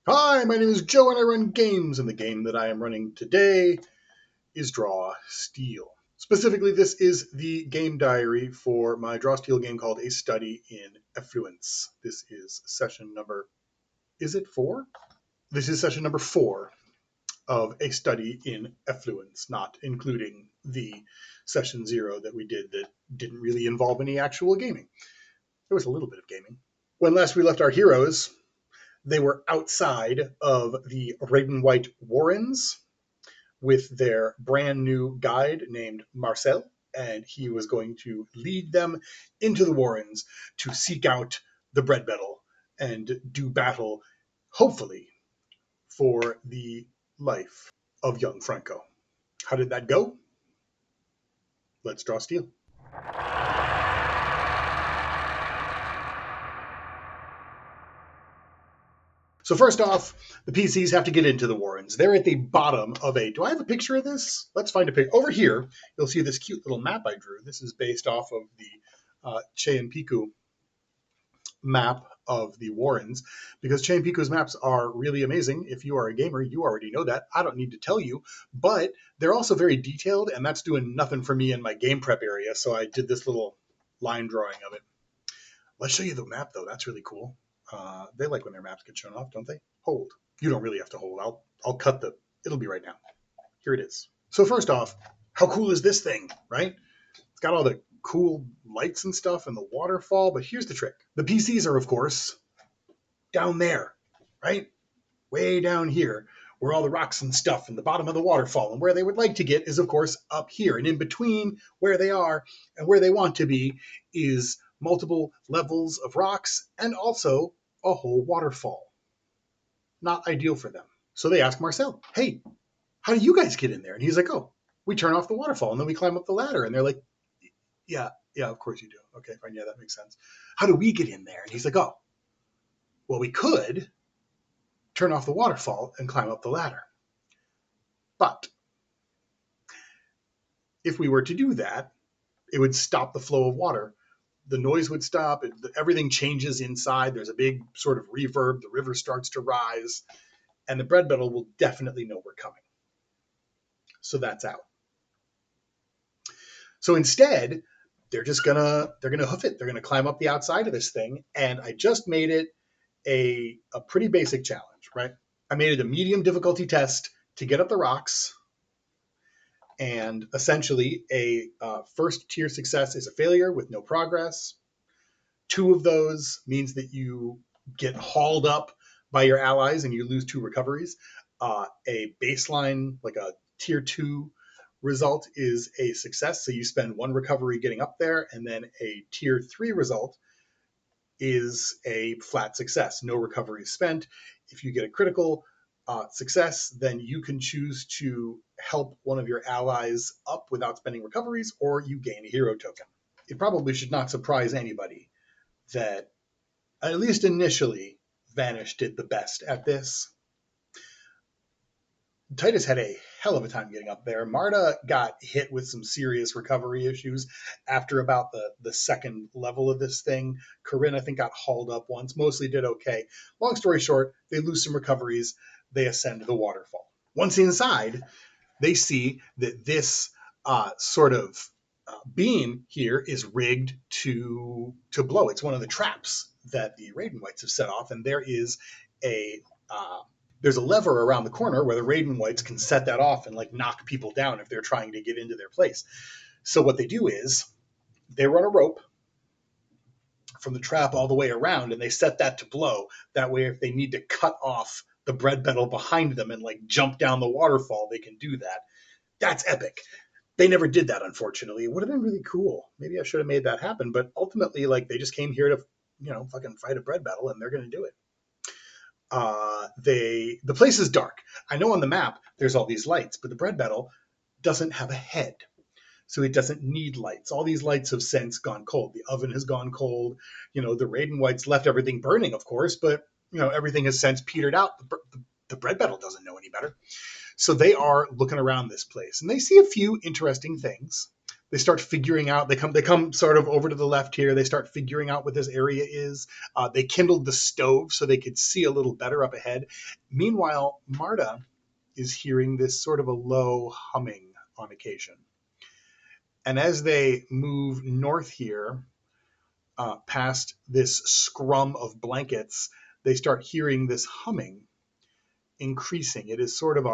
Hi, my name is Joe and I run games, and the game that I am running today is Draw Steel. Specifically, this is the game diary for my Draw Steel game called A Study in Effluence. This is session number, is it 4? This is session number 4 of A Study in Effluence, not including the session 0 that we did that didn't really involve any actual gaming. There was a little bit of gaming. When last we left our heroes, they were outside of the red and white warrens with their brand new guide named Marcel, and he was going to lead them into the warrens to seek out the bread battle and do battle, hopefully, for the life of young Franco. How did that go? Let's draw steel. So first off, the PCs have to get into the Warrens. They're at the bottom of a. Do I have a picture of this? Let's find a picture. Over here, you'll see this cute little map I drew. This is based off of the Che and Piku map of the Warrens, because Che and Piku's maps are really amazing. If you are a gamer, you already know that. I don't need to tell you, but they're also very detailed, and that's doing nothing for me in my game prep area. So I did this little line drawing of it. Let's show you the map, though. That's really cool. They like when their maps get shown off, don't they? Hold. You don't really have to hold. I'll cut the. It'll be right now. Here it is. So first off, how cool is this thing, right? It's got all the cool lights and stuff and the waterfall, but here's the trick. The PCs are, of course, down there, right? Way down here, where all the rocks and stuff and the bottom of the waterfall, and where they would like to get is, of course, up here. And in between where they are and where they want to be is multiple levels of rocks and also a whole waterfall. Not ideal for them. So they ask Marcel, hey, how do you guys get in there? And he's like, oh, we turn off the waterfall and then we climb up the ladder. And they're like, yeah, of course you do. Okay, fine. Yeah, that makes sense. How do we get in there? And he's like, oh, well, we could turn off the waterfall and climb up the ladder. But if we were to do that, it would stop the flow of water. The noise would stop. Everything changes inside. There's a big sort of reverb. The river starts to rise, and the bread battle will definitely know we're coming. So that's out. So instead, they're gonna hoof it. They're gonna climb up the outside of this thing, and I just made it a pretty basic challenge, right? I made it a medium difficulty test to get up the rocks, and essentially a first tier success is a failure with no progress. 2 of those means that you get hauled up by your allies and you lose 2 recoveries. A baseline, like a tier 2 result, is a success, so you spend 1 recovery getting up there, and then a tier 3 result is a flat success, no recovery spent. If you get a critical success, then you can choose to help one of your allies up without spending recoveries, or you gain a hero token. It probably should not surprise anybody that, at least initially, Vanish did the best at this. Titus had a hell of a time getting up there. Marta got hit with some serious recovery issues after about the second level of this thing. Corinne, I think, got hauled up once, mostly did okay. Long story short, they lose some recoveries, they ascend the waterfall. Once inside, they see that this sort of beam here is rigged to blow. It's one of the traps that the Raiden Whites have set off, and there is a there's a lever around the corner where the Raiden Whites can set that off and like knock people down if they're trying to get into their place. So what they do is they run a rope from the trap all the way around, and they set that to blow. That way, if they need to cut off the bread battle behind them and like jump down the waterfall, they can do that. That's epic. They never did that, unfortunately. It would have been really cool. Maybe I should have made that happen. But ultimately, like, they just came here to, fucking fight a bread battle, and they're going to do it. The place is dark. I know on the map there's all these lights, but the bread battle doesn't have a head, so it doesn't need lights. All these lights have since gone cold. The oven has gone cold. The Raiden Whites left everything burning, of course, but everything has since petered out. The bread battle doesn't know any better. So they are looking around this place, and they see a few interesting things. They start figuring out. They come sort of over to the left here. They start figuring out what this area is. They kindled the stove so they could see a little better up ahead. Meanwhile, Marta is hearing this sort of a low humming on occasion. And as they move north here, past this scrum of blankets, they start hearing this humming increasing. It is sort of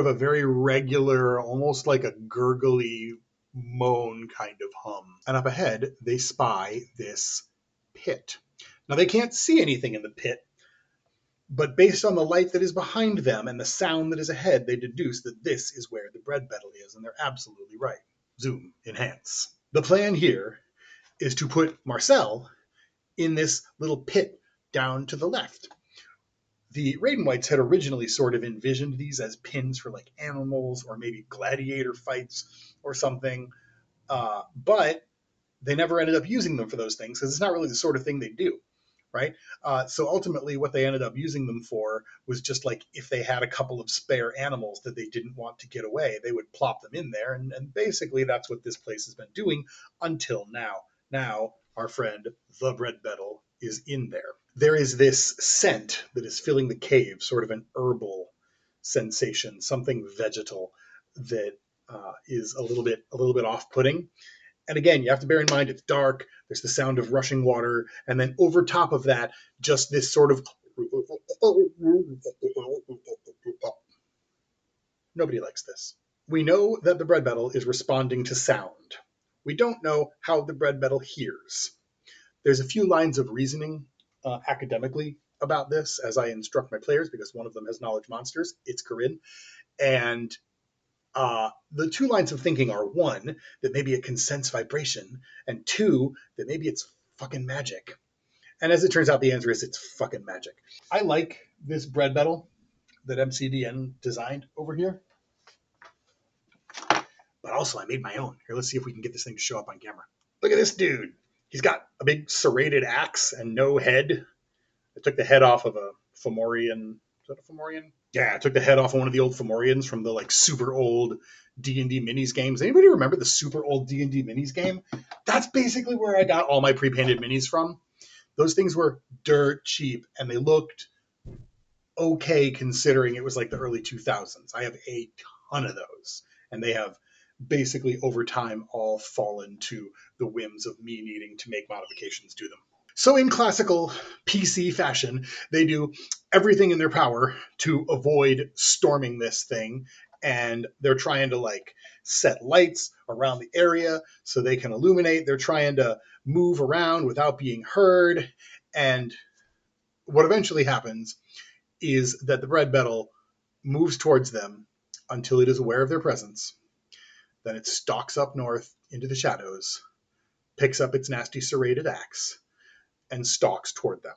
a very regular, almost like a gurgly moan kind of hum. And up ahead, they spy this pit. Now they can't see anything in the pit, but based on the light that is behind them and the sound that is ahead, they deduce that this is where the bread battle is, and they're absolutely right. Zoom, enhance. The plan here is to put Marcel in this little pit down to the left. The Raiden Whites had originally sort of envisioned these as pins for like animals or maybe gladiator fights or something, but they never ended up using them for those things because it's not really the sort of thing they do, right? So ultimately, what they ended up using them for was just like if they had a couple of spare animals that they didn't want to get away, they would plop them in there, and basically that's what this place has been doing until now. Now, our friend the Bread Beetle is in there. There is this scent that is filling the cave, sort of an herbal sensation, something vegetal that is a little bit off-putting. And again, you have to bear in mind it's dark. There's the sound of rushing water, and then over top of that, just this sort of nobody likes this. We know that the bread metal is responding to sound. We don't know how the bread metal hears. There's a few lines of reasoning academically about this as I instruct my players because one of them has knowledge monsters. It's Corinne. And the two lines of thinking are one, that maybe it can sense vibration, and two, that maybe it's fucking magic. And as it turns out, the answer is it's fucking magic. I like this bread metal that MCDN designed over here, but also I made my own. Here, let's see if we can get this thing to show up on camera. Look at this dude. He's got a big serrated axe and no head. I took the head off of a Fomorian. Is that a Fomorian? Yeah, I took the head off of one of the old Fomorians from the like super old D&D minis games. Anybody remember the super old D&D minis game? That's basically where I got all my pre-painted minis from. Those things were dirt cheap and they looked okay considering it was like the early 2000s. I have a ton of those and they have basically over time all fallen to the whims of me needing to make modifications to them. So in classical PC fashion, they do everything in their power to avoid storming this thing. And they're trying to like set lights around the area so they can illuminate. They're trying to move around without being heard. And what eventually happens is that the bread metal moves towards them until it is aware of their presence. Then it stalks up north into the shadows, picks up its nasty serrated axe, and stalks toward them.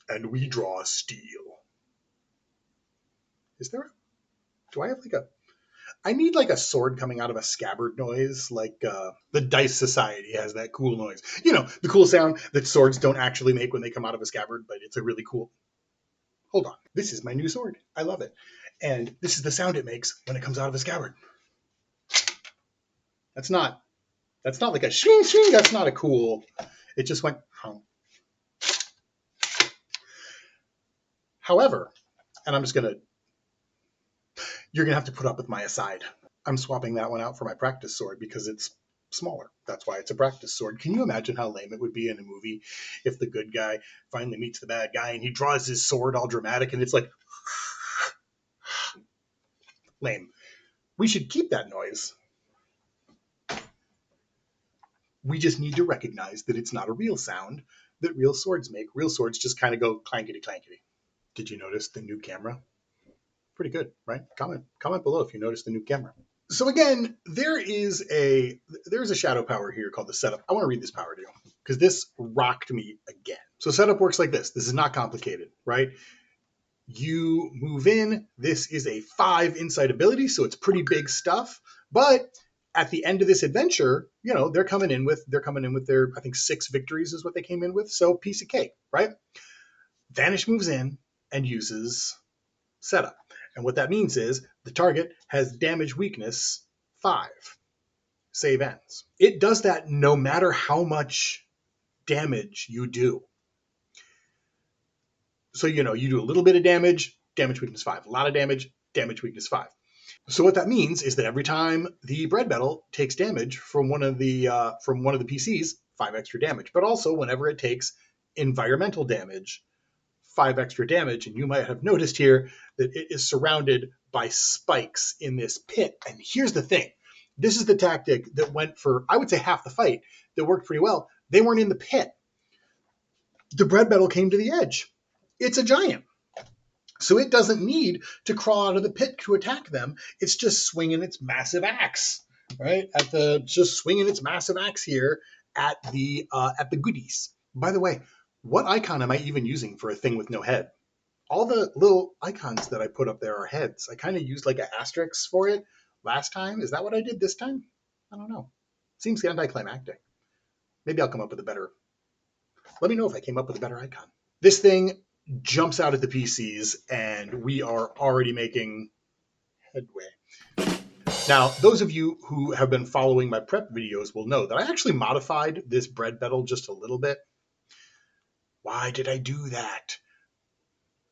And we draw steel. Is there a, do I have like a, I need like a sword coming out of a scabbard noise, like the Dice Society has that cool noise. You know, the cool sound that swords don't actually make when they come out of a scabbard, but it's a really cool. Hold on. This is my new sword. I love it. And this is the sound it makes when it comes out of a scabbard. That's not like a shing shing. That's not a cool. It just went. Oh. However, and I'm just gonna. You're gonna have to put up with my aside. I'm swapping that one out for my practice sword because it's smaller. That's why it's a practice sword. Can you imagine how lame it would be in a movie if the good guy finally meets the bad guy and he draws his sword all dramatic and it's like lame. We should keep that noise. We just need to recognize that it's not a real sound that real swords make. Real swords just kind of go clankety clankety. Did you notice the new camera? Pretty good, right? Comment below if you noticed the new camera. So again, there's a shadow power here called the setup. I want to read this power to you because this rocked me again. So setup works like this. This is not complicated, right? You move in. This is a 5 insight ability, so it's pretty big stuff. But at the end of this adventure, you know, they're coming in with their, I think 6 victories is what they came in with. So piece of cake, right? Vanish moves in and uses setup. And what that means is the target has damage weakness 5. save ends. It does that no matter how much damage you do. So, you do a little bit of damage, damage weakness 5. A lot of damage, damage weakness 5. So what that means is that every time the bread metal takes damage from one of the PCs, 5 extra damage. But also whenever it takes environmental damage, 5 extra damage. And you might have noticed here that it is surrounded by spikes in this pit. And here's the thing. This is the tactic that went for, I would say, half the fight, that worked pretty well. They weren't in the pit. The bread metal came to the edge. It's a giant. So it doesn't need to crawl out of the pit to attack them. It's just swinging its massive axe, right? Just swinging its massive axe here at the goodies. By the way, what icon am I even using for a thing with no head? All the little icons that I put up there are heads. I kind of used like an asterisk for it last time. Is that what I did this time? I don't know. Seems anticlimactic. Maybe I'll come up with a better. Let me know if I came up with a better icon. This thing jumps out at the PCs, and we are already making headway. Now, those of you who have been following my prep videos will know that I actually modified this bread metal just a little bit. Why did I do that?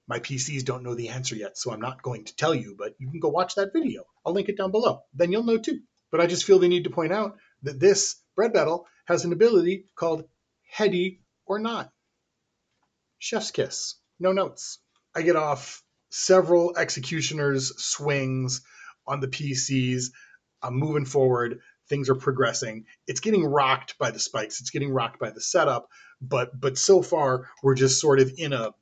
My PCs don't know the answer yet, so I'm not going to tell you, but you can go watch that video. I'll link it down below. Then you'll know too. But I just feel the need to point out that this bread metal has an ability called heady or not. Chef's kiss. No notes. I get off several executioner's swings on the PCs. I'm moving forward. Things are progressing. It's getting rocked by the spikes. It's getting rocked by the setup. But so far, we're just sort of in a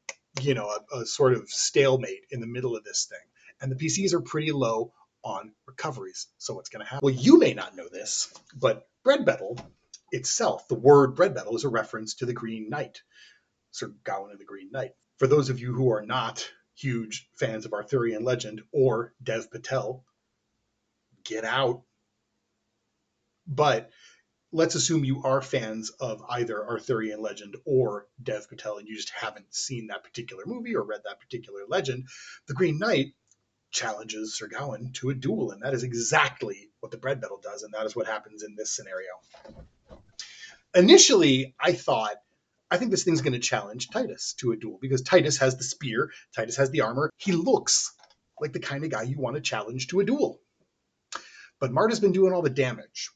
sort of stalemate in the middle of this thing. And the PCs are pretty low on recoveries. So what's going to happen? Well, you may not know this, but bread metal itself, the word bread metal, is a reference to the Green Knight. Sir Gawain of the Green Knight. For those of you who are not huge fans of Arthurian legend or Dev Patel, get out. But let's assume you are fans of either Arthurian legend or Dev Patel, and you just haven't seen that particular movie or read that particular legend. The Green Knight challenges Sir Gawain to a duel, and that is exactly what the bread metal does, and that is what happens in this scenario. Initially, I think this thing's going to challenge Titus to a duel because Titus has the spear, Titus has the armor. He looks like the kind of guy you want to challenge to a duel. But Marta's been doing all the damage.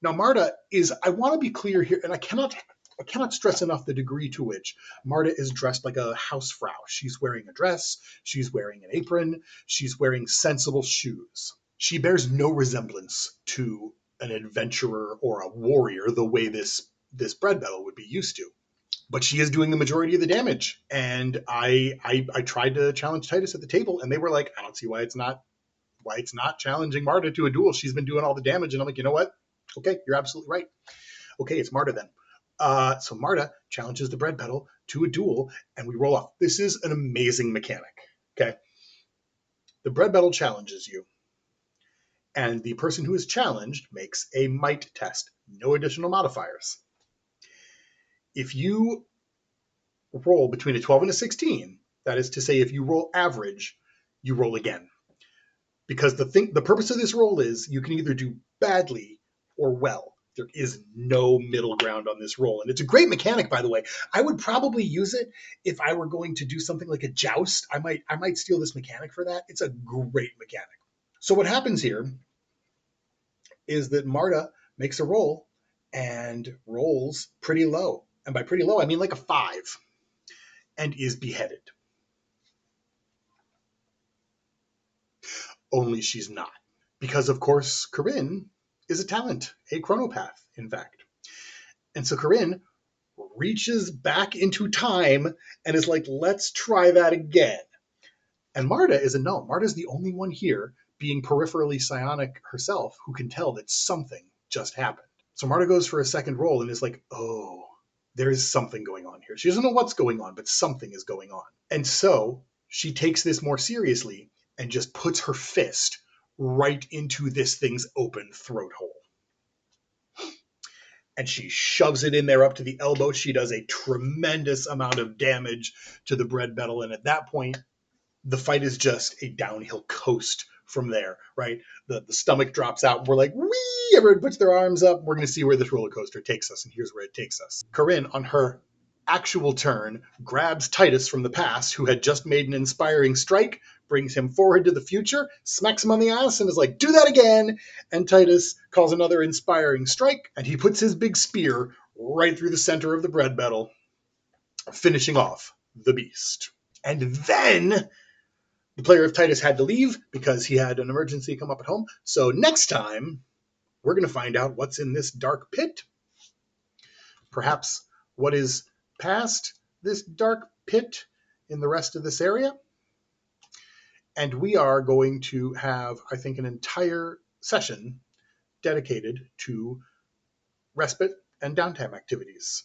Now, Marta is, I want to be clear here, and I cannot stress enough the degree to which Marta is dressed like a hausfrau. She's wearing a dress, she's wearing an apron, she's wearing sensible shoes. She bears no resemblance to an adventurer or a warrior the way this bread metal would be used to. But she is doing the majority of the damage. And I tried to challenge Titus at the table, and they were like, I don't see why it's not challenging Marta to a duel. She's been doing all the damage. And I'm like, you know what? Okay, you're absolutely right. Okay, it's Marta then. So Marta challenges the bread metal to a duel, and we roll off. This is an amazing mechanic. Okay. The bread metal challenges you, and the person who is challenged makes a might test. No additional modifiers. If you roll between a 12 and a 16, that is to say, if you roll average, you roll again. Because the purpose of this roll is you can either do badly or well. There is no middle ground on this roll. And it's a great mechanic, by the way. I would probably use it if I were going to do something like a joust. I might steal this mechanic for that. It's a great mechanic. So what happens here is that Marta makes a roll and rolls pretty low. And by pretty low, I mean like a 5, and is beheaded. Only she's not. Because, of course, Corinne is a talent, a chronopath, in fact. And so Corinne reaches back into time and is like, let's try that again. And Marta is a no. Marta's the only one here, being peripherally psionic herself, who can tell that something just happened. So Marta goes for a second roll and is like, oh, there is something going on here. She doesn't know what's going on, but something is going on. And so she takes this more seriously and just puts her fist right into this thing's open throat hole. And she shoves it in there up to the elbow. She does a tremendous amount of damage to the bread metal. And at that point, the fight is just a downhill coast from there, right? The stomach drops out. We're like, wee! Everyone puts their arms up. We're going to see where this roller coaster takes us, and here's where it takes us. Corinne, on her actual turn, grabs Titus from the past, who had just made an inspiring strike, brings him forward to the future, smacks him on the ass, and is like, do that again! And Titus calls another inspiring strike, and he puts his big spear right through the center of the bread metal, finishing off the beast. And then the player of Titus had to leave because he had an emergency come up at home. So next time, we're going to find out what's in this dark pit. Perhaps what is past this dark pit in the rest of this area. And we are going to have, I think, an entire session dedicated to respite and downtime activities.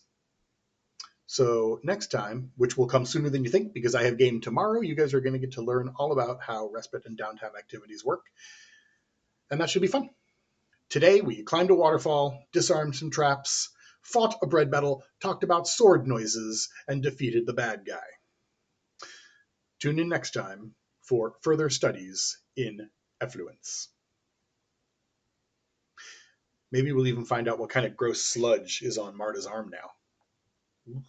So next time, which will come sooner than you think because I have game tomorrow, you guys are going to get to learn all about how respite and downtime activities work. And that should be fun. Today, we climbed a waterfall, disarmed some traps, fought a bread battle, talked about sword noises, and defeated the bad guy. Tune in next time for further studies in Effluence. Maybe we'll even find out what kind of gross sludge is on Marta's arm now.